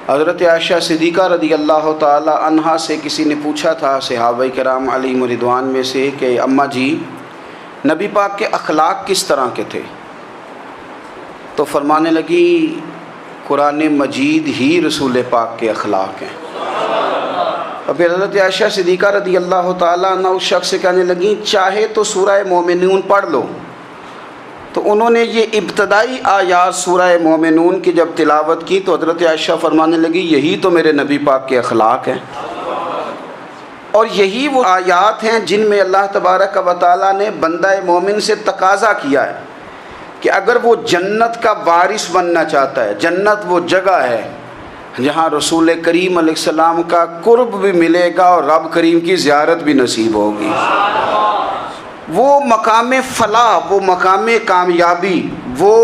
حضرت عائشہ صدیقہ رضی اللہ تعالی عنہا سے کسی نے پوچھا تھا صحابہ کرام علیہم رضوان میں سے کہ اماں جی نبی پاک کے اخلاق کس طرح کے تھے؟ تو فرمانے لگی قرآن مجید ہی رسول پاک کے اخلاق ہیں۔ اور پھر حضرت عائشہ صدیقہ رضی اللہ تعالیٰ عنہ اس شخص سے کہنے لگیں چاہے تو سورہ مومنون پڑھ لو۔ تو انہوں نے یہ ابتدائی آیات سورہ مومنون کی جب تلاوت کی تو حضرت عائشہ فرمانے لگی یہی تو میرے نبی پاک کے اخلاق ہیں، اور یہی وہ آیات ہیں جن میں اللہ تبارک و تعالیٰ نے بندہ مومن سے تقاضا کیا ہے کہ اگر وہ جنت کا وارث بننا چاہتا ہے، جنت وہ جگہ ہے جہاں رسول کریم علیہ السلام کا قرب بھی ملے گا اور رب کریم کی زیارت بھی نصیب ہوگی، وہ مقام فلاح، وہ مقام کامیابی، وہ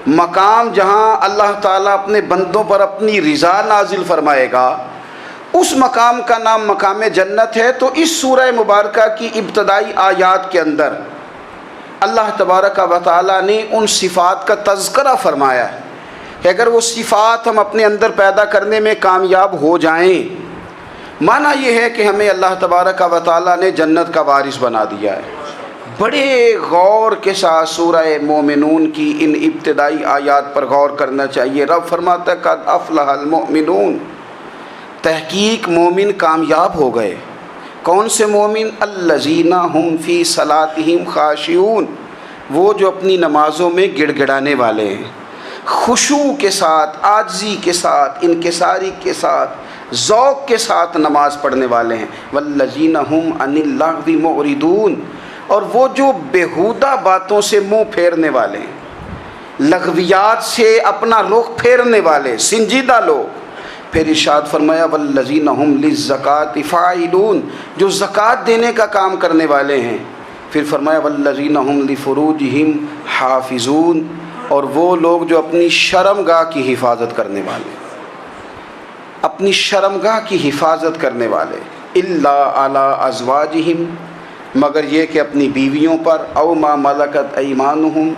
مقام جہاں اللہ تعالیٰ اپنے بندوں پر اپنی رضا نازل فرمائے گا، اس مقام کا نام مقام جنت ہے۔ تو اس سورہ مبارکہ کی ابتدائی آیات کے اندر اللہ تبارک و تعالیٰ نے ان صفات کا تذکرہ فرمایا ہے کہ اگر وہ صفات ہم اپنے اندر پیدا کرنے میں کامیاب ہو جائیں، معنی یہ ہے کہ ہمیں اللہ تبارک و تعالیٰ نے جنت کا وارث بنا دیا ہے۔ بڑے غور کے ساتھ سورہ مومنون کی ان ابتدائی آیات پر غور کرنا چاہیے۔ رب فرماتا ہے قد افلح المؤمنون، تحقیق مومن کامیاب ہو گئے۔ کون سے مومن؟ الذین هم فی صلاتہم خاشعون، وہ جو اپنی نمازوں میں گڑ گڑانے والے ہیں، خشوع کے ساتھ، عاجزی کے ساتھ، انکساری کے ساتھ، ذوق کے ساتھ نماز پڑھنے والے ہیں۔ والذین هم عن اللغو معرضون، اور وہ جو بیہودہ باتوں سے منہ پھیرنے والے ہیں، لغویات سے اپنا رخ پھیرنے والے سنجیدہ لوگ۔ پھر ارشاد فرمایا والذین هم للزکاۃ فاعلون، جو زکوٰۃ دینے کا کام کرنے والے ہیں۔ پھر فرمایا والذین هم لفروجہم حافظون، اور وہ لوگ جو اپنی شرمگاہ کی حفاظت کرنے والے، اپنی شرمگاہ کی حفاظت کرنے والے۔ الا علی ازواجہم، مگر یہ کہ اپنی بیویوں پر، او ما ملکت ایمانہم،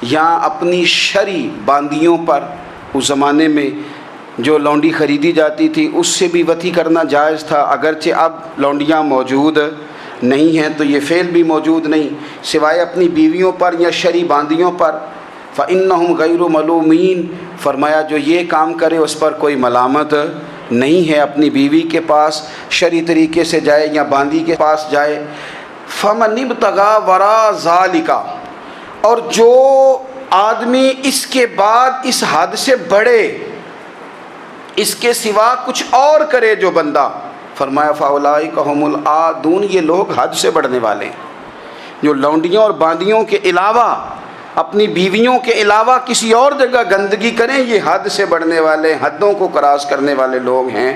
یا اپنی شرعی باندیوں پر۔ اس زمانے میں جو لونڈی خریدی جاتی تھی اس سے بھی وطی کرنا جائز تھا، اگرچہ اب لونڈیاں موجود نہیں ہیں تو یہ فعل بھی موجود نہیں، سوائے اپنی بیویوں پر یا شرعی باندیوں پر۔ فإنہم غیر ملومین، فرمایا جو یہ کام کرے اس پر کوئی ملامت نہیں ہے، اپنی بیوی کے پاس شرعی طریقے سے جائے یا باندی کے پاس جائے۔ فمن ابتغى وراء ذلك، اور جو آدمی اس کے بعد اس حد سے بڑھے، اس کے سوا کچھ اور کرے جو بندہ، فرمایا فاولئک هم العادون، یہ لوگ حد سے بڑھنے والے ہیں، جو لونڈیوں اور باندیوں کے علاوہ، اپنی بیویوں کے علاوہ کسی اور جگہ گندگی کریں، یہ حد سے بڑھنے والے، حدوں کو کراس کرنے والے لوگ ہیں۔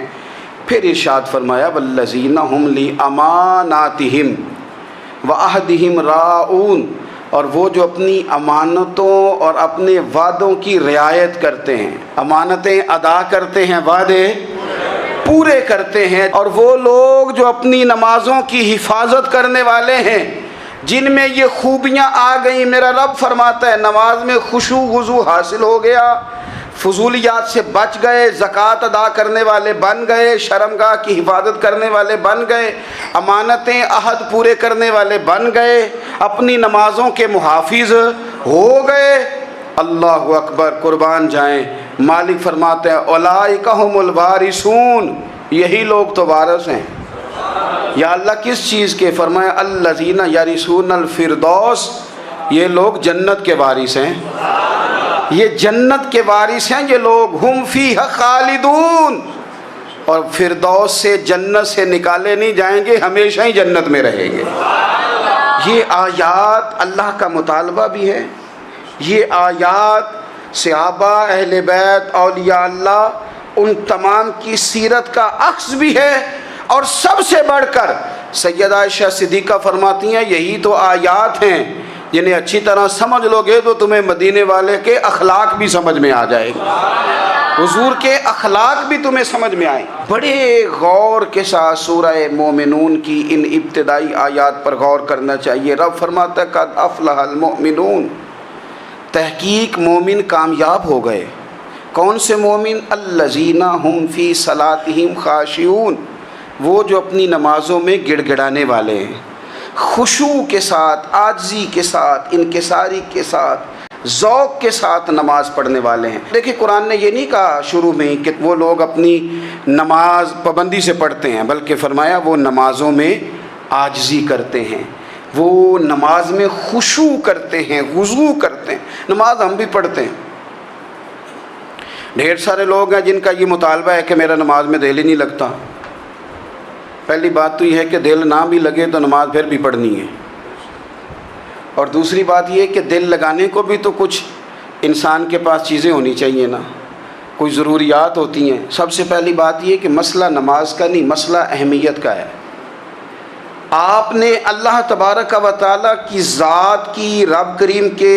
پھر ارشاد فرمایا والذین هم لاماناتہم وعہدہم راعون، اور وہ جو اپنی امانتوں اور اپنے وعدوں کی رعایت کرتے ہیں، امانتیں ادا کرتے ہیں، وعدے پورے کرتے ہیں۔ اور وہ لوگ جو اپنی نمازوں کی حفاظت کرنے والے ہیں، جن میں یہ خوبیاں آ گئیں، میرا رب فرماتا ہے نماز میں خشوع وضو حاصل ہو گیا، فضولیات سے بچ گئے، زکوٰۃ ادا کرنے والے بن گئے، شرمگاہ کی حفاظت کرنے والے بن گئے، امانتیں عہد پورے کرنے والے بن گئے، اپنی نمازوں کے محافظ ہو گئے۔ اللہ اکبر، قربان جائیں۔ مالک فرماتے ہیں اولئک هم الوارثون، یہی لوگ تو وارث ہیں۔ یا اللہ کس چیز کے؟ فرمایا الذین یرثون الفردوس، یہ لوگ جنت کے وارث ہیں، یہ جنت کے وارث ہیں یہ لوگ۔ ہم فیہا خالدون، اور فردوس سے، جنت سے نکالے نہیں جائیں گے، ہمیشہ ہی جنت میں رہیں گے۔ یہ آیات اللہ کا مطالبہ بھی ہے، یہ آیات صحابہ، اہل بیت، اولیاء اللہ، ان تمام کی سیرت کا عکس بھی ہے۔ اور سب سے بڑھ کر سیدہ عائشہ صدیقہ فرماتی ہیں یہی تو آیات ہیں جنہیں اچھی طرح سمجھ لو گے تو تمہیں مدینے والے کے اخلاق بھی سمجھ میں آ جائے گا، حضور کے اخلاق بھی تمہیں سمجھ میں آئیں۔ بڑے غور کے ساتھ سورہ مومنون کی ان ابتدائی آیات پر غور کرنا چاہیے۔ رب فرماتا ہے قد افلح المؤمنون، تحقیق مومن کامیاب ہو گئے۔ کون سے مومن؟ الذین هم فی صلاتہم خاشعون، وہ جو اپنی نمازوں میں گڑ گڑانے والے ہیں، خشوع کے ساتھ، عاجزی کے ساتھ، انکساری کے ساتھ، ذوق کے ساتھ نماز پڑھنے والے ہیں۔ دیکھیں قرآن نے یہ نہیں کہا شروع میں کہ وہ لوگ اپنی نماز پابندی سے پڑھتے ہیں، بلکہ فرمایا وہ نمازوں میں عاجزی کرتے ہیں، وہ نماز میں خشوع کرتے ہیں، خضوع کرتے ہیں۔ نماز ہم بھی پڑھتے ہیں، ڈھیر سارے لوگ ہیں جن کا یہ مطالبہ ہے کہ میرا نماز میں دل ہی نہیں لگتا۔ پہلی بات تو یہ ہے کہ دل نہ بھی لگے تو نماز پھر بھی پڑھنی ہے، اور دوسری بات یہ ہے کہ دل لگانے کو بھی تو کچھ انسان کے پاس چیزیں ہونی چاہیے نا، کوئی ضروریات ہوتی ہیں۔ سب سے پہلی بات یہ کہ مسئلہ نماز کا نہیں، مسئلہ اہمیت کا ہے۔ آپ نے اللہ تبارک و تعالیٰ کی ذات کی، رب کریم کے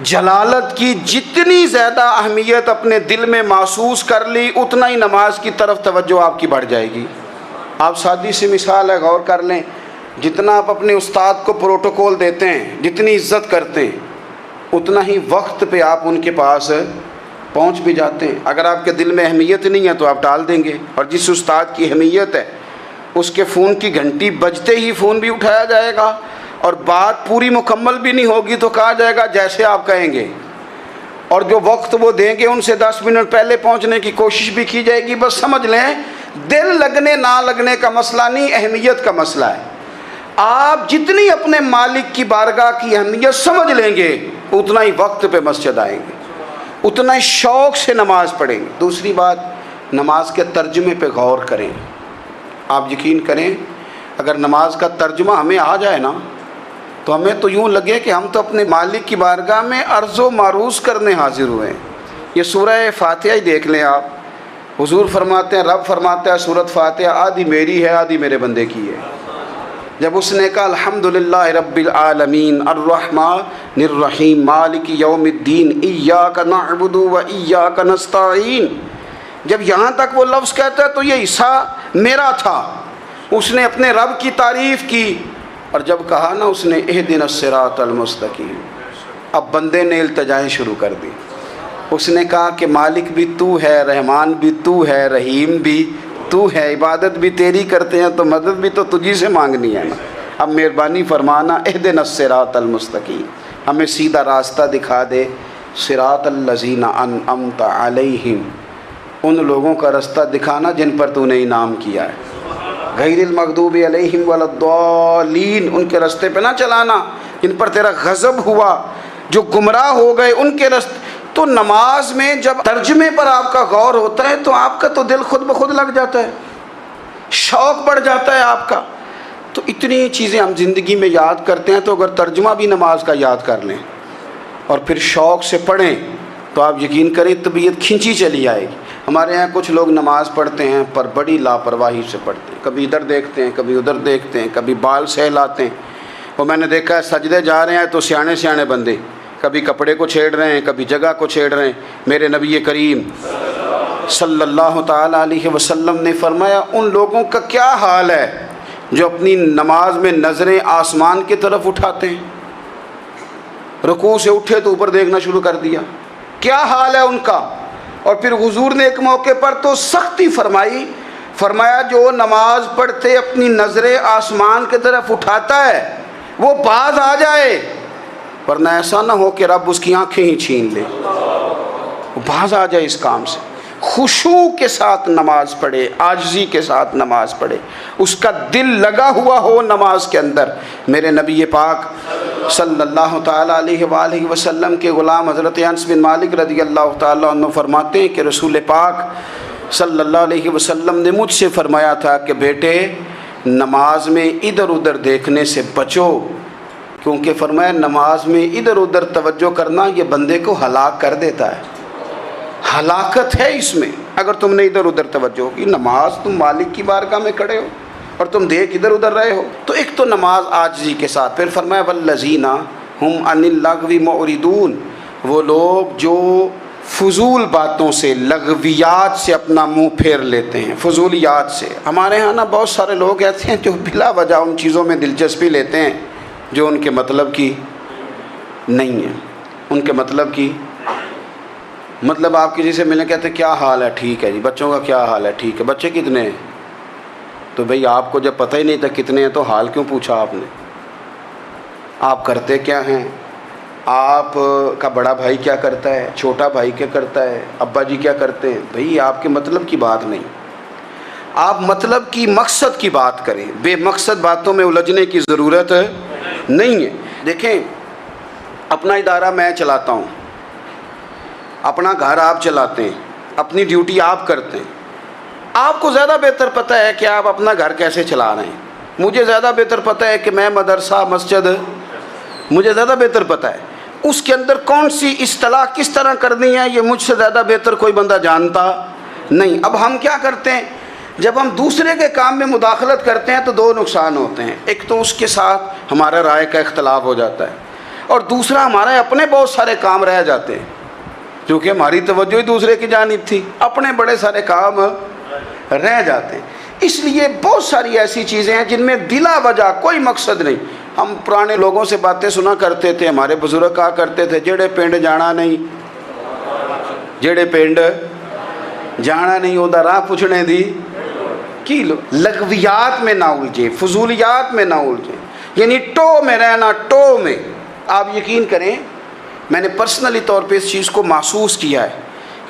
جلالت کی جتنی زیادہ اہمیت اپنے دل میں محسوس کر لی، اتنا ہی نماز کی طرف توجہ آپ کی بڑھ جائے گی۔ آپ سادی سی مثال ہے، غور کر لیں، جتنا آپ اپنے استاد کو پروٹوکول دیتے ہیں، جتنی عزت کرتے ہیں، اتنا ہی وقت پہ آپ ان کے پاس پہنچ بھی جاتے ہیں۔ اگر آپ کے دل میں اہمیت نہیں ہے تو آپ ٹال دیں گے، اور جس استاد کی اہمیت ہے اس کے فون کی گھنٹی بجتے ہی فون بھی اٹھایا جائے گا، اور بات پوری مکمل بھی نہیں ہوگی تو کہا جائے گا جیسے آپ کہیں گے، اور جو وقت وہ دیں گے ان سے 10 منٹ پہلے پہنچنے کی کوشش بھی کی جائے گی۔ بس سمجھ لیں دل لگنے نہ لگنے کا مسئلہ نہیں، اہمیت کا مسئلہ ہے۔ آپ جتنی اپنے مالک کی بارگاہ کی اہمیت سمجھ لیں گے، اتنا ہی وقت پہ مسجد آئیں گے، اتنا ہی شوق سے نماز پڑھیں گے۔ دوسری بات، نماز کے ترجمے پہ غور کریں۔ آپ یقین کریں اگر نماز کا ترجمہ ہمیں آ جائے نا تو ہمیں تو یوں لگے کہ ہم تو اپنے مالک کی بارگاہ میں عرض و معروض کرنے حاضر ہوئے ہیں۔ یہ سورہ فاتحہ ہی دیکھ لیں آپ، حضور فرماتے ہیں، رب فرماتا ہے سورۃ فاتحہ آدھی میری ہے آدھی میرے بندے کی ہے۔ جب اس نے کہا الحمدللہ رب العالمین الرحمن الرحیم مالک یوم الدین ایاک نعبد و ایاک نستعین، جب یہاں تک وہ لفظ کہتا ہے تو یہ حصہ میرا تھا۔ اس نے اپنے رب کی تعریف کی، اور جب کہا نا اس نے اہدنا الصراط المستقیم، اب بندے نے التجائیں شروع کر دی۔ اس نے کہا کہ مالک بھی تو ہے، رحمان بھی تو ہے، رحیم بھی تو ہے، عبادت بھی تیری کرتے ہیں تو مدد بھی تو تجھی سے مانگنی ہے نا۔ اب مہربانی فرمانا اہدنا الصراط المستقیم، ہمیں سیدھا راستہ دکھا دے، صراط الذین انعمت علیہم، ان لوگوں کا راستہ دکھانا جن پر تو نے انعام کیا ہے، غیر المغضوب علیہم ولا الضالین، ان کے راستے پہ نہ چلانا جن پر تیرا غضب ہوا، جو گمراہ ہو گئے ان کے راستے۔ تو نماز میں جب ترجمے پر آپ کا غور ہوتا ہے تو آپ کا تو دل خود بخود لگ جاتا ہے، شوق بڑھ جاتا ہے آپ کا۔ تو اتنی چیزیں ہم زندگی میں یاد کرتے ہیں، تو اگر ترجمہ بھی نماز کا یاد کر لیں اور پھر شوق سے پڑھیں تو آپ یقین کریں طبیعت کھنچی چلی آئے گی۔ ہمارے یہاں کچھ لوگ نماز پڑھتے ہیں پر بڑی لاپرواہی سے پڑھتے ہیں، کبھی ادھر دیکھتے ہیں کبھی ادھر دیکھتے ہیں، کبھی بال سہلاتے ہیں۔ وہ میں نے دیکھا ہے سجدے جا رہے ہیں تو سیانے سیانے بندے کبھی کپڑے کو چھیڑ رہے ہیں کبھی جگہ کو چھیڑ رہے ہیں۔ میرے نبی کریم صلی اللہ تعالیٰ علیہ وسلم نے فرمایا ان لوگوں کا کیا حال ہے جو اپنی نماز میں نظریں آسمان کی طرف اٹھاتے ہیں، رکوع سے اٹھے تو اوپر دیکھنا شروع کر دیا، کیا حال ہے ان کا۔ اور پھر حضور نے ایک موقع پر تو سختی فرمائی، فرمایا جو نماز پڑھتے اپنی نظریں آسمان کی طرف اٹھاتا ہے وہ باز آ جائے، ورنہ ایسا نہ ہو کہ رب اس کی آنکھیں ہی چھین لے، وہ باز آ جائے اس کام سے۔ خشوع کے ساتھ نماز پڑھے، عاجزی کے ساتھ نماز پڑھے، اس کا دل لگا ہوا ہو نماز کے اندر۔ میرے نبی پاک صلی اللہ تعالیٰ علیہ وآلہ وسلم کے غلام حضرت انس بن مالک رضی اللہ تعالیٰ عنہ فرماتے ہیں کہ رسول پاک صلی اللہ علیہ وسلم نے مجھ سے فرمایا تھا کہ بیٹے نماز میں ادھر ادھر دیکھنے سے بچو، کیونکہ فرمایا نماز میں ادھر ادھر توجہ کرنا یہ بندے کو ہلاک کر دیتا ہے، ہلاکت ہے اس میں۔ اگر تم نے ادھر ادھر توجہ کی، نماز تم مالک کی بارگاہ میں کھڑے ہو اور تم دیکھ ادھر ادھر رہے ہو، تو ایک تو نماز عاجزی کے ساتھ۔ پھر فرمایا والذین ہم عن اللغو معرضون، وہ لوگ جو فضول باتوں سے، لغویات سے اپنا منہ پھیر لیتے ہیں، فضولیات سے۔ ہمارے ہاں نا بہت سارے لوگ ایسے ہیں جو بلا وجہ ان چیزوں میں دلچسپی لیتے ہیں جو ان کے مطلب کی نہیں ہے، ان کے مطلب کی مطلب آپ کسی سے ملنے کہتے ہیں کیا حال ہے؟ ٹھیک ہے جی۔ بچوں کا کیا حال ہے؟ ٹھیک ہے۔ بچے کتنے ہیں؟ تو بھئی آپ کو جب پتہ ہی نہیں تھا کتنے ہیں تو حال کیوں پوچھا آپ نے؟ آپ کرتے کیا ہیں؟ آپ کا بڑا بھائی کیا کرتا ہے؟ چھوٹا بھائی کیا کرتا ہے؟ ابا جی کیا کرتے ہیں؟ بھئی آپ کے مطلب کی بات نہیں، آپ مطلب کی مقصد کی بات کریں، بے مقصد باتوں میں الجھنے کی ضرورت نہیں ہے۔ دیکھیں، اپنا ادارہ میں چلاتا ہوں، اپنا گھر آپ چلاتے ہیں، اپنی ڈیوٹی آپ کرتے ہیں۔ آپ کو زیادہ بہتر پتہ ہے کہ آپ اپنا گھر کیسے چلا رہے ہیں، مجھے زیادہ بہتر پتہ ہے کہ میں مدرسہ مسجد، مجھے زیادہ بہتر پتہ ہے اس کے اندر کون سی اصطلاح کس طرح کرنی ہے، یہ مجھ سے زیادہ بہتر کوئی بندہ جانتا نہیں۔ اب ہم کیا کرتے ہیں، جب ہم دوسرے کے کام میں مداخلت کرتے ہیں تو دو نقصان ہوتے ہیں۔ ایک تو اس کے ساتھ ہمارا رائے کا اختلاف ہو جاتا ہے، اور دوسرا ہمارے اپنے بہت سارے کام رہ جاتے ہیں، کیونکہ ہماری توجہ ہی دوسرے کی جانب تھی، اپنے بڑے سارے کام رہ جاتے ہیں۔ اس لیے بہت ساری ایسی چیزیں ہیں جن میں بلا وجہ کوئی مقصد نہیں۔ ہم پرانے لوگوں سے باتیں سنا کرتے تھے، ہمارے بزرگ کہا کرتے تھے جڑے پنڈ جانا نہیں، جڑے پنڈ جانا نہیں ہوتا راہ پوچھنے دی کی لو۔ لغویات میں نہ الجھیں، فضولیات میں نہ الجھیں، یعنی ٹو میں رہنا، ٹو میں۔ آپ یقین کریں، میں نے پرسنلی طور پہ اس چیز کو محسوس کیا ہے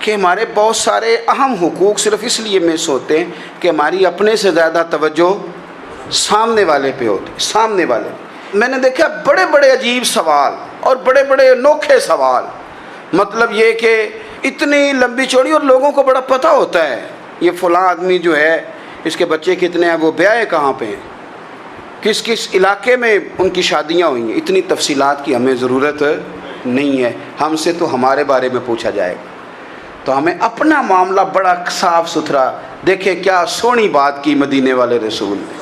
کہ ہمارے بہت سارے اہم حقوق صرف اس لیے مس ہوتے ہیں کہ ہماری اپنے سے زیادہ توجہ سامنے والے پہ ہوتی ہے، سامنے والے۔ میں نے دیکھا بڑے بڑے عجیب سوال اور بڑے بڑے انوکھے سوال، مطلب یہ کہ اتنی لمبی چوڑی، اور لوگوں کو بڑا پتہ ہوتا ہے یہ فلاں آدمی جو ہے اس کے بچے کتنے ہیں، وہ بیاہ کہاں پہ ہیں، کس کس علاقے میں ان کی شادیاں ہوئی ہیں۔ اتنی تفصیلات کی ہمیں ضرورت نہیں ہے، ہم سے تو ہمارے بارے میں پوچھا جائے گا۔ تو ہمیں اپنا معاملہ بڑا صاف ستھرا، دیکھیں کیا سونی بات کی مدینے والے رسول نے،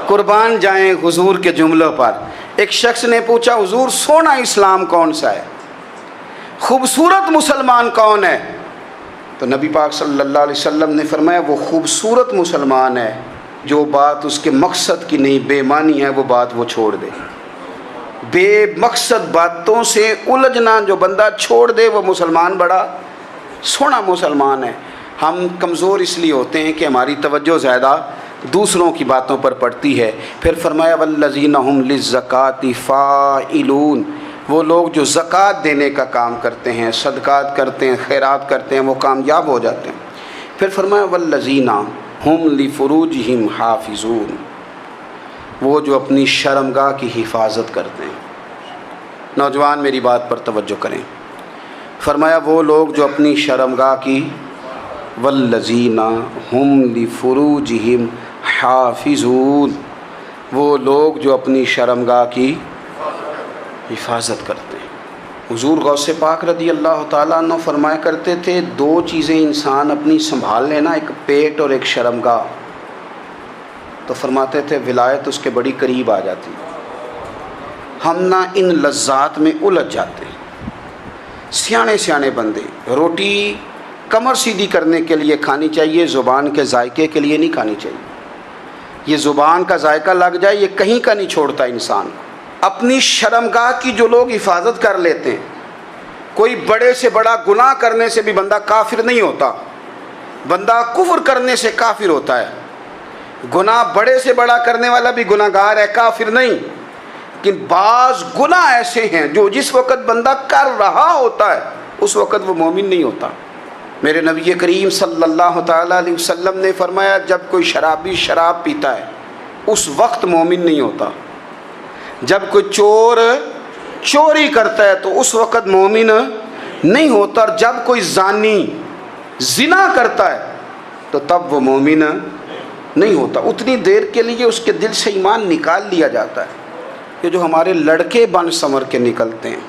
قربان جائیں حضور کے جملوں پر۔ ایک شخص نے پوچھا حضور سونا اسلام کون سا ہے، خوبصورت مسلمان کون ہے؟ تو نبی پاک صلی اللہ علیہ وسلم نے فرمایا وہ خوبصورت مسلمان ہے جو بات اس کے مقصد کی نہیں، بے معنی ہے، وہ بات وہ چھوڑ دے۔ بے مقصد باتوں سے الجھنا جو بندہ چھوڑ دے وہ مسلمان بڑا سونا مسلمان ہے۔ ہم کمزور اس لیے ہوتے ہیں کہ ہماری توجہ زیادہ دوسروں کی باتوں پر پڑتی ہے۔ پھر فرمایا والذین ھم للزکاۃ فاعلون، وہ لوگ جو زکوٰۃ دینے کا کام کرتے ہیں، صدقات کرتے ہیں، خیرات کرتے ہیں، وہ کامیاب ہو جاتے ہیں۔ پھر فرمایا والذین ھم لفروجہم حافظون، وہ جو اپنی شرمگاہ کی حفاظت کرتے ہیں۔ نوجوان میری بات پر توجہ کریں، فرمایا وہ لوگ جو اپنی شرمگاہ کی، والذین ھم لفروجہم حافظون، وہ لوگ جو اپنی شرمگاہ کی حفاظت کرتے ہیں۔ حضور غوث پاک رضی اللہ تعالیٰ عنہ فرمایا کرتے تھے دو چیزیں انسان اپنی سنبھال لینا، ایک پیٹ اور ایک شرمگاہ، تو فرماتے تھے ولایت اس کے بڑی قریب آ جاتی۔ ہم نہ ان لذات میں الجھ جاتے ہیں۔ سیانے سیانے بندے، روٹی کمر سیدھی کرنے کے لیے کھانی چاہیے، زبان کے ذائقے کے لیے نہیں کھانی چاہیے۔ یہ زبان کا ذائقہ لگ جائے یہ کہیں کا نہیں چھوڑتا انسان کو۔ اپنی شرمگاہ کی جو لوگ حفاظت کر لیتے ہیں، کوئی بڑے سے بڑا گناہ کرنے سے بھی بندہ کافر نہیں ہوتا، بندہ کفر کرنے سے کافر ہوتا ہے۔ گناہ بڑے سے بڑا کرنے والا بھی گناہ گار ہے، کافر نہیں۔ لیکن بعض گناہ ایسے ہیں جو جس وقت بندہ کر رہا ہوتا ہے اس وقت وہ مومن نہیں ہوتا۔ میرے نبی کریم صلی اللہ تعالیٰ علیہ وسلم نے فرمایا جب کوئی شرابی شراب پیتا ہے اس وقت مومن نہیں ہوتا، جب کوئی چور چوری کرتا ہے تو اس وقت مومن نہیں ہوتا، اور جب کوئی زانی زنا کرتا ہے تو تب وہ مومن نہیں ہوتا۔ اتنی دیر کے لیے اس کے دل سے ایمان نکال لیا جاتا ہے۔ یہ جو ہمارے لڑکے بن سنور کے نکلتے ہیں،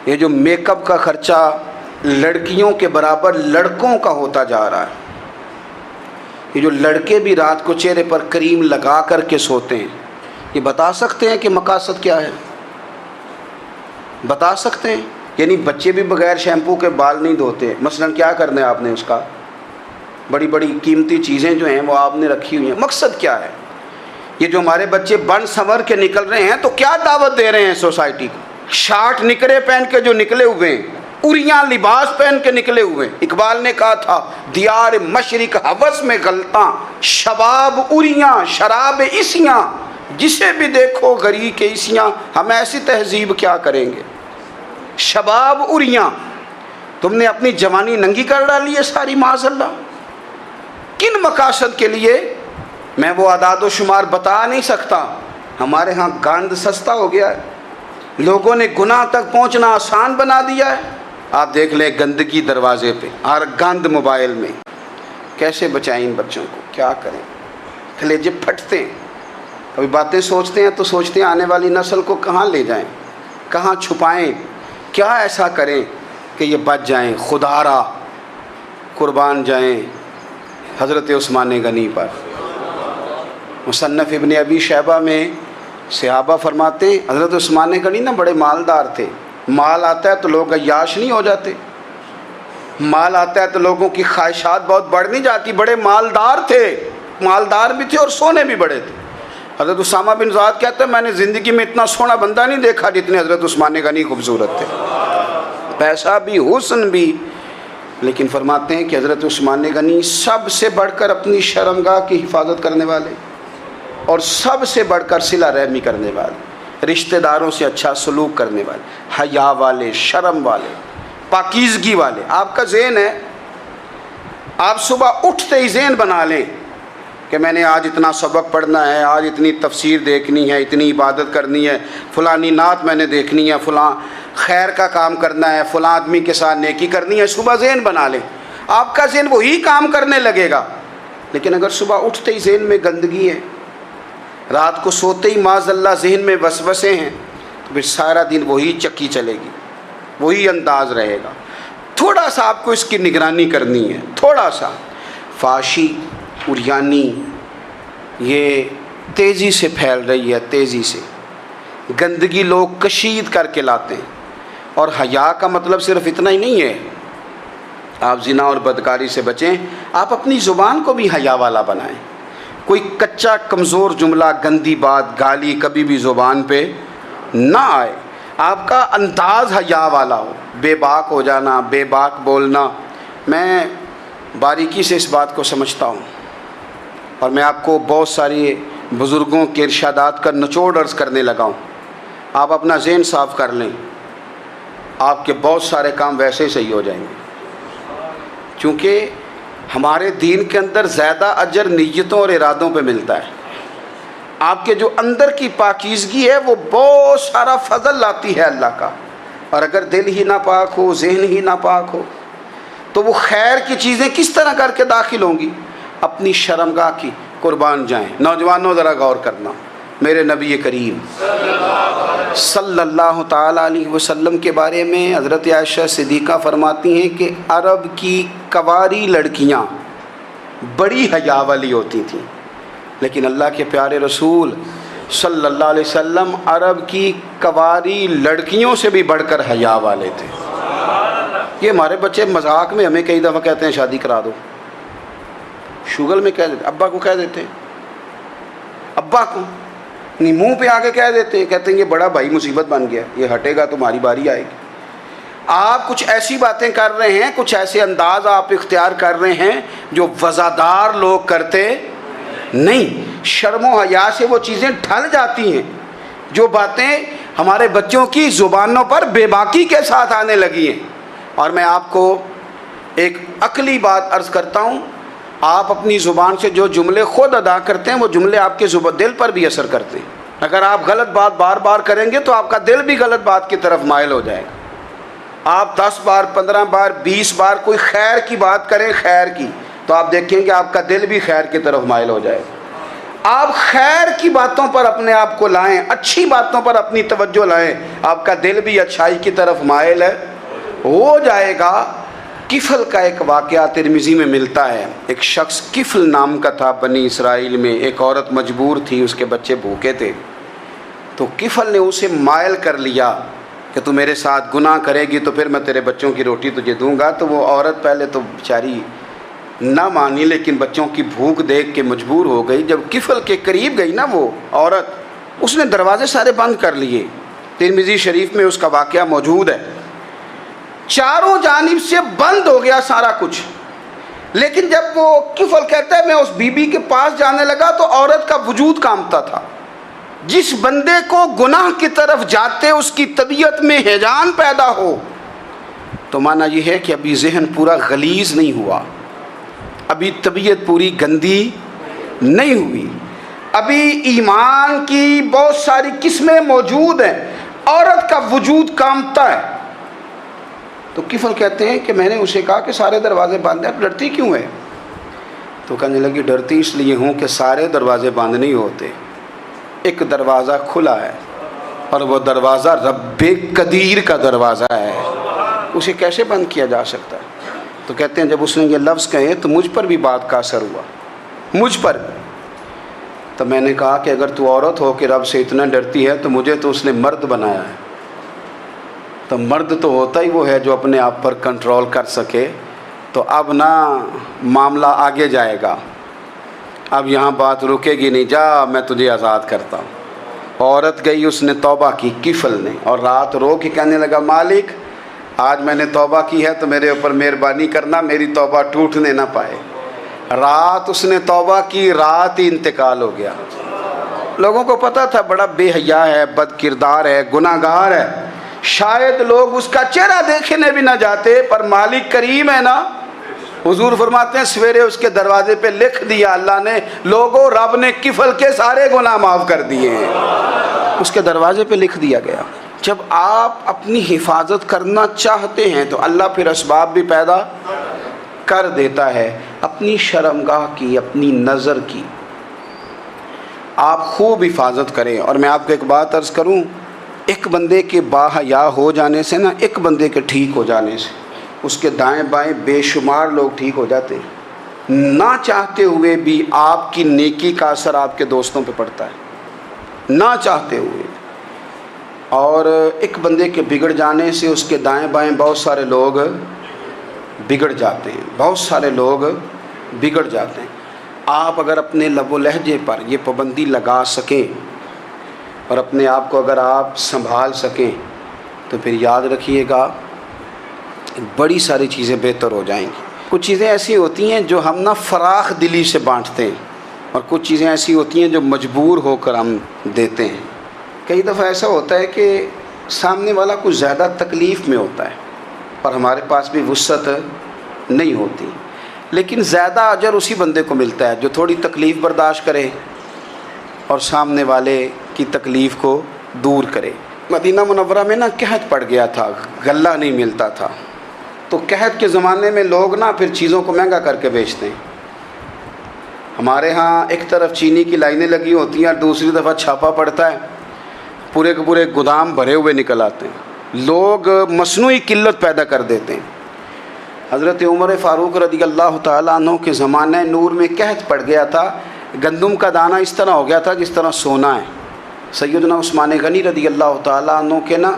یہ جو میک اپ کا خرچہ لڑکیوں کے برابر لڑکوں کا ہوتا جا رہا ہے، یہ جو لڑکے بھی رات کو چہرے پر کریم لگا کر کے سوتے ہیں، یہ بتا سکتے ہیں کہ مقاصد کیا ہے؟ بتا سکتے ہیں؟ یعنی بچے بھی بغیر شیمپو کے بال نہیں دھوتے، مثلا کیا کرنا ہے آپ نے اس کا؟ بڑی بڑی قیمتی چیزیں جو ہیں وہ آپ نے رکھی ہوئی ہیں، مقصد کیا ہے؟ یہ جو ہمارے بچے بن سنور کے نکل رہے ہیں تو کیا دعوت دے رہے ہیں سوسائٹی کو؟ شارٹ نکرے پہن کے جو نکلے ہوئے ہیں اریاں لباس پہن کے نکلے ہوئے. اقبال نے کہا تھا دیار مشرق ہوس میں غلطاں، شباب اریاں شراب اسیاں، جسے بھی دیکھو غری کے اسیاں. ہم ایسی تہذیب کیا کریں گے؟ شباب اریاں، تم نے اپنی جوانی ننگی کر ڈالی ہے ساری معاذ اللہ. کن مقاصد کے لیے؟ میں وہ اعداد و شمار بتا نہیں سکتا. ہمارے ہاں گاند سستا ہو گیا ہے، لوگوں نے گناہ تک پہنچنا آسان بنا دیا ہے. آپ دیکھ لیں گندگی دروازے پہ اور گند موبائل میں. کیسے بچائیں ان بچوں کو؟ کیا کریں؟ کلیجے پھٹتے ہیں. کبھی باتیں سوچتے ہیں تو سوچتے ہیں آنے والی نسل کو کہاں لے جائیں، کہاں چھپائیں، کیا ایسا کریں کہ یہ بچ جائیں. خدا را قربان جائیں حضرت عثمان غنی پر. مصنف ابن ابی شیبہ میں صحابہ فرماتے ہیں حضرت عثمان غنی نا بڑے مالدار تھے. مال آتا ہے تو لوگ عیاش نہیں ہو جاتے، مال آتا ہے تو لوگوں کی خواہشات بہت بڑھ نہیں جاتی. بڑے مالدار تھے، مالدار بھی تھے اور سونے بھی بڑے تھے. حضرت اسامہ بن زید کہتے ہیں میں نے زندگی میں اتنا سونا بندہ نہیں دیکھا جتنے حضرت عثمان غنی خوبصورت تھے، پیسہ بھی حسن بھی. لیکن فرماتے ہیں کہ حضرت عثمان غنی سب سے بڑھ کر اپنی شرمگاہ کی حفاظت کرنے والے اور سب سے بڑھ کر صلہ رحمی کرنے والے، رشتہ داروں سے اچھا سلوک کرنے والے، حیا والے، شرم والے، پاکیزگی والے. آپ کا ذہن ہے، آپ صبح اٹھتے ہی ذہن بنا لیں کہ میں نے آج اتنا سبق پڑھنا ہے، آج اتنی تفسیر دیکھنی ہے، اتنی عبادت کرنی ہے، فلانی نعت میں نے دیکھنی ہے، فلاں خیر کا کام کرنا ہے، فلاں آدمی کے ساتھ نیکی کرنی ہے. صبح ذہن بنا لیں، آپ کا ذہن وہی کام کرنے لگے گا. لیکن اگر صبح اٹھتے ہی ذہن میں گندگی ہے، رات کو سوتے ہی معاذ اللہ ذہن میں وسوسے ہیں، تو پھر سارا دن وہی چکی چلے گی، وہی انداز رہے گا. تھوڑا سا آپ کو اس کی نگرانی کرنی ہے. تھوڑا سا فحاشی اریانی یہ تیزی سے پھیل رہی ہے، تیزی سے گندگی لوگ کشید کر کے لاتے ہیں. اور حیا کا مطلب صرف اتنا ہی نہیں ہے آپ زنا اور بدکاری سے بچیں، آپ اپنی زبان کو بھی حیا والا بنائیں. کوئی کچا کمزور جملہ، گندی بات، گالی کبھی بھی زبان پہ نہ آئے. آپ کا انداز حیا والا ہو. بے باک ہو جانا، بے باک بولنا، میں باریکی سے اس بات کو سمجھتا ہوں اور میں آپ کو بہت ساری بزرگوں کے ارشادات کا نچوڑ عرض کرنے لگا ہوں. آپ اپنا ذہن صاف کر لیں، آپ کے بہت سارے کام ویسے ہی صحیح ہو جائیں گے. چونکہ ہمارے دین کے اندر زیادہ اجر نیتوں اور ارادوں پہ ملتا ہے. آپ کے جو اندر کی پاکیزگی ہے وہ بہت سارا فضل لاتی ہے اللہ کا. اور اگر دل ہی ناپاک ہو، ذہن ہی ناپاک ہو، تو وہ خیر کی چیزیں کس طرح کر کے داخل ہوں گی؟ اپنی شرمگاہ کی قربان جائیں. نوجوانوں ذرا غور کرنا، میرے نبی کریم صلی اللہ تعالیٰ علیہ وسلم کے بارے میں حضرت عائشہ صدیقہ فرماتی ہیں کہ عرب کی کنواری لڑکیاں بڑی حیا والی ہوتی تھیں، لیکن اللہ کے پیارے رسول صلی اللہ علیہ وسلم عرب کی کنواری لڑکیوں سے بھی بڑھ کر حیا والے تھے. یہ ہمارے بچے مذاق میں ہمیں کئی دفعہ کہتے ہیں شادی کرا دو، شوگل میں کہہ دیتے، ابا کو کہہ دیتے ہیں، ابا کو نہیں منہ پہ آگے کہہ دیتے ہیں، کہتے ہیں یہ بڑا بھائی مصیبت بن گیا، یہ ہٹے گا تمہاری باری آئے گی. آپ کچھ ایسی باتیں کر رہے ہیں، کچھ ایسے انداز آپ اختیار کر رہے ہیں جو وزادار لوگ کرتے نہیں. شرم و حیا سے وہ چیزیں ڈھل جاتی ہیں جو باتیں ہمارے بچوں کی زبانوں پر بے باکی کے ساتھ آنے لگی ہیں. اور میں آپ کو ایک عقلی بات عرض کرتا ہوں، آپ اپنی زبان سے جو جملے خود ادا کرتے ہیں وہ جملے آپ کے دل پر بھی اثر کرتے ہیں. اگر آپ غلط بات بار بار کریں گے تو آپ کا دل بھی غلط بات کی طرف مائل ہو جائے گا. آپ 10 بار 15 بار 20 بار کوئی خیر کی بات کریں، خیر کی، تو آپ دیکھیں گے آپ کا دل بھی خیر کی طرف مائل ہو جائے گا. آپ خیر کی باتوں پر اپنے آپ کو لائیں، اچھی باتوں پر اپنی توجہ لائیں، آپ کا دل بھی اچھائی کی طرف مائل ہو جائے گا. کفل کا ایک واقعہ ترمذی میں ملتا ہے. ایک شخص کفل نام کا تھا بنی اسرائیل میں. ایک عورت مجبور تھی، اس کے بچے بھوکے تھے، تو کفل نے اسے مائل کر لیا کہ تو میرے ساتھ گناہ کرے گی تو پھر میں تیرے بچوں کی روٹی تجھے دوں گا. تو وہ عورت پہلے تو بیچاری نہ مانی، لیکن بچوں کی بھوک دیکھ کے مجبور ہو گئی. جب کفل کے قریب گئی نا وہ عورت، اس نے دروازے سارے بند کر لیے. ترمذی شریف میں اس کا واقعہ موجود ہے. چاروں جانب سے بند ہو گیا سارا کچھ. لیکن جب وہ کفل کہتا ہے میں اس بی بی کے پاس جانے لگا تو عورت کا وجود کانپتا تھا. جس بندے کو گناہ کی طرف جاتے اس کی طبیعت میں ہیجان پیدا ہو تو معنی یہ ہے کہ ابھی ذہن پورا غلیظ نہیں ہوا, ابھی طبیعت پوری گندی نہیں ہوئی, ابھی ایمان کی بہت ساری قسمیں موجود ہیں, عورت کا وجود کانپتا ہے. تو کفل کہتے ہیں کہ میں نے اسے کہا کہ سارے دروازے بند ہیں, آپ ڈرتی کیوں ہے؟ تو کہنے لگی ڈرتی اس لیے ہوں کہ سارے دروازے بند نہیں ہوتے, ایک دروازہ کھلا ہے اور وہ دروازہ رب قدیر کا دروازہ ہے, اسے کیسے بند کیا جا سکتا ہے؟ تو کہتے ہیں جب اس نے یہ لفظ کہے تو مجھ پر بھی بات کا اثر ہوا, مجھ پر. تو میں نے کہا کہ اگر تو عورت ہو کہ رب سے اتنا ڈرتی ہے تو مجھے تو اس نے مرد بنایا ہے, تو مرد تو ہوتا ہی وہ ہے جو اپنے آپ پر کنٹرول کر سکے. تو اب نہ معاملہ آگے جائے گا, اب یہاں بات رکے گی نہیں, جا میں تجھے آزاد کرتا ہوں. عورت گئی, اس نے توبہ کی کفل نے, اور رات رو کے کہنے لگا مالک آج میں نے توبہ کی ہے تو میرے اوپر مہربانی کرنا, میری توبہ ٹوٹنے نہ پائے. رات اس نے توبہ کی, رات ہی انتقال ہو گیا. لوگوں کو پتہ تھا بڑا بے حیا ہے, بد کردار ہے, گناہ گار ہے, شاید لوگ اس کا چہرہ دیکھنے بھی نہ جاتے, پر مالک کریم ہے نا. حضور فرماتے ہیں سویرے اس کے دروازے پہ لکھ دیا اللہ نے, لوگوں رب نے کفل کے سارے گناہ معاف کر دیے ہیں. اس کے دروازے پہ لکھ دیا گیا. جب آپ اپنی حفاظت کرنا چاہتے ہیں تو اللہ پھر اسباب بھی پیدا کر دیتا ہے. اپنی شرمگاہ کی, اپنی نظر کی آپ خوب حفاظت کریں. اور میں آپ کو ایک بات عرض کروں, ایک بندے کے باحیا ہو جانے سے نا, ایک بندے کے ٹھیک ہو جانے سے اس کے دائیں بائیں بے شمار لوگ ٹھیک ہو جاتے ہیں. نہ چاہتے ہوئے بھی آپ کی نیکی کا اثر آپ کے دوستوں پہ پڑتا ہے, نہ چاہتے ہوئے. اور ایک بندے کے بگڑ جانے سے اس کے دائیں بائیں بہت سارے لوگ بگڑ جاتے ہیں, بہت سارے لوگ بگڑ جاتے ہیں. آپ اگر اپنے لب و لہجے پر یہ پابندی لگا سکیں اور اپنے آپ کو اگر آپ سنبھال سکیں تو پھر یاد رکھیے گا بڑی ساری چیزیں بہتر ہو جائیں گی. کچھ چیزیں ایسی ہوتی ہیں جو ہم نہ فراخ دلی سے بانٹتے ہیں, اور کچھ چیزیں ایسی ہوتی ہیں جو مجبور ہو کر ہم دیتے ہیں. کئی دفعہ ایسا ہوتا ہے کہ سامنے والا کچھ زیادہ تکلیف میں ہوتا ہے اور ہمارے پاس بھی وسعت نہیں ہوتی, لیکن زیادہ اجر اسی بندے کو ملتا ہے جو تھوڑی تکلیف برداشت کرے اور سامنے والے کی تکلیف کو دور کرے. مدینہ منورہ میں نا قحط پڑ گیا تھا, غلہ نہیں ملتا تھا. تو قحط کے زمانے میں لوگ نا پھر چیزوں کو مہنگا کر کے بیچتے ہیں. ہمارے ہاں ایک طرف چینی کی لائنیں لگی ہوتی ہیں اور دوسری دفعہ چھاپا پڑتا ہے, پورے کے پورے گودام بھرے ہوئے نکل آتے ہیں. لوگ مصنوعی قلت پیدا کر دیتے ہیں. حضرت عمر فاروق رضی اللہ تعالیٰ عنہ کے زمانہ نور میں قحط پڑ گیا تھا. گندم کا دانہ اس طرح ہو گیا تھا جس طرح سونا ہے. سیدنا عثمان غنی رضی اللہ تعالیٰ عنہ کے نا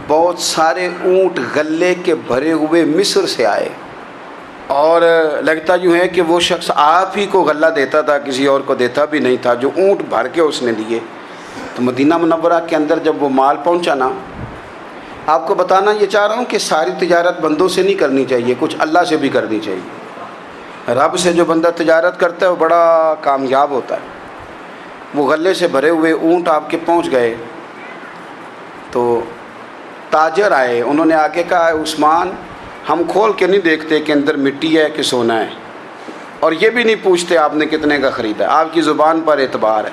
بہت سارے اونٹ غلے کے بھرے ہوئے مصر سے آئے, اور لگتا یوں ہے کہ وہ شخص آپ ہی کو غلہ دیتا تھا, کسی اور کو دیتا بھی نہیں تھا, جو اونٹ بھر کے اس نے لیے. تو مدینہ منورہ کے اندر جب وہ مال پہنچا نا, آپ کو بتانا یہ چاہ رہا ہوں کہ ساری تجارت بندوں سے نہیں کرنی چاہیے, کچھ اللہ سے بھی کرنی چاہیے. رب سے جو بندہ تجارت کرتا ہے وہ بڑا کامیاب ہوتا ہے. وہ غلے سے بھرے ہوئے اونٹ آپ کے پہنچ گئے تو تاجر آئے, انہوں نے آگے کہا عثمان ہم کھول کے نہیں دیکھتے کہ اندر مٹی ہے کہ سونا ہے, اور یہ بھی نہیں پوچھتے آپ نے کتنے کا خریدا, آپ کی زبان پر اعتبار ہے.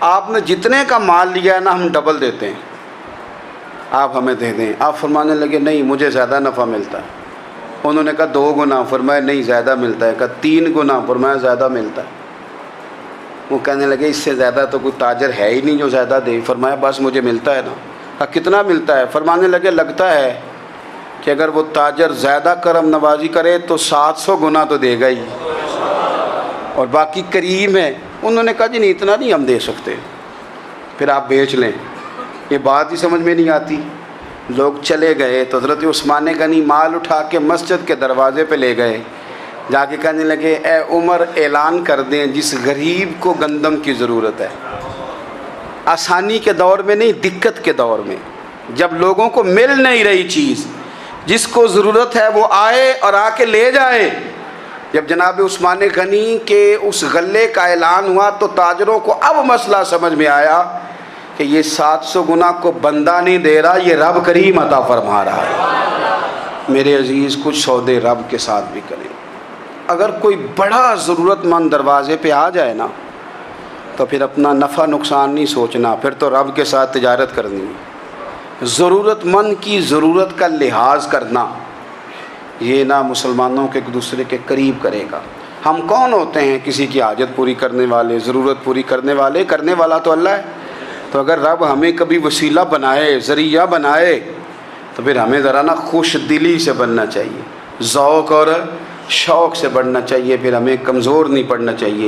آپ نے جتنے کا مال لیا ہے نا ہم ڈبل دیتے ہیں, آپ ہمیں دے دیں. آپ فرمانے لگے نہیں مجھے زیادہ نفع ملتا ہے. انہوں نے کہا 2 گنا, فرمایا نہیں زیادہ ملتا ہے. کہا 3 گنا, فرمایا زیادہ ملتا ہے. وہ کہنے لگے اس سے زیادہ تو کوئی تاجر ہے ہی نہیں جو زیادہ دے. فرمایا بس مجھے ملتا ہے نا. کہا کتنا ملتا ہے؟ فرمانے لگے لگتا ہے کہ اگر وہ تاجر زیادہ کرم نوازی کرے تو 700 گنا تو دے گا ہی, اور باقی کریم ہے. انہوں نے کہا جی نہیں اتنا نہیں ہم دے سکتے, پھر آپ بیچ لیں. یہ بات ہی سمجھ میں نہیں آتی. لوگ چلے گئے تو حضرت عثمان غنی مال اٹھا کے مسجد کے دروازے پہ لے گئے. جا کے کہنے لگے اے عمر اعلان کر دیں جس غریب کو گندم کی ضرورت ہے, آسانی کے دور میں نہیں دقت کے دور میں, جب لوگوں کو مل نہیں رہی چیز, جس کو ضرورت ہے وہ آئے اور آ کے لے جائے۔ جب جناب عثمان غنی کے اس غلے کا اعلان ہوا تو تاجروں کو اب مسئلہ سمجھ میں آیا کہ یہ 700 گنا کو بندہ نہیں دے رہا، یہ رب کریم عطا فرما رہا ہے۔ میرے عزیز، کچھ سودے رب کے ساتھ بھی کریں۔ اگر کوئی بڑا ضرورت مند دروازے پہ آ جائے نا تو پھر اپنا نفع نقصان نہیں سوچنا، پھر تو رب کے ساتھ تجارت کرنی ہے۔ ضرورت مند کی ضرورت کا لحاظ کرنا، یہ نہ مسلمانوں کے ایک دوسرے کے قریب کرے گا۔ ہم کون ہوتے ہیں کسی کی حاجت پوری کرنے والے، ضرورت پوری کرنے والے؟ کرنے والا تو اللہ ہے۔ تو اگر رب ہمیں کبھی وسیلہ بنائے، ذریعہ بنائے، تو پھر ہمیں ذرا نا خوش دلی سے بننا چاہیے، ذوق اور شوق سے بڑھنا چاہیے، پھر ہمیں کمزور نہیں پڑنا چاہیے۔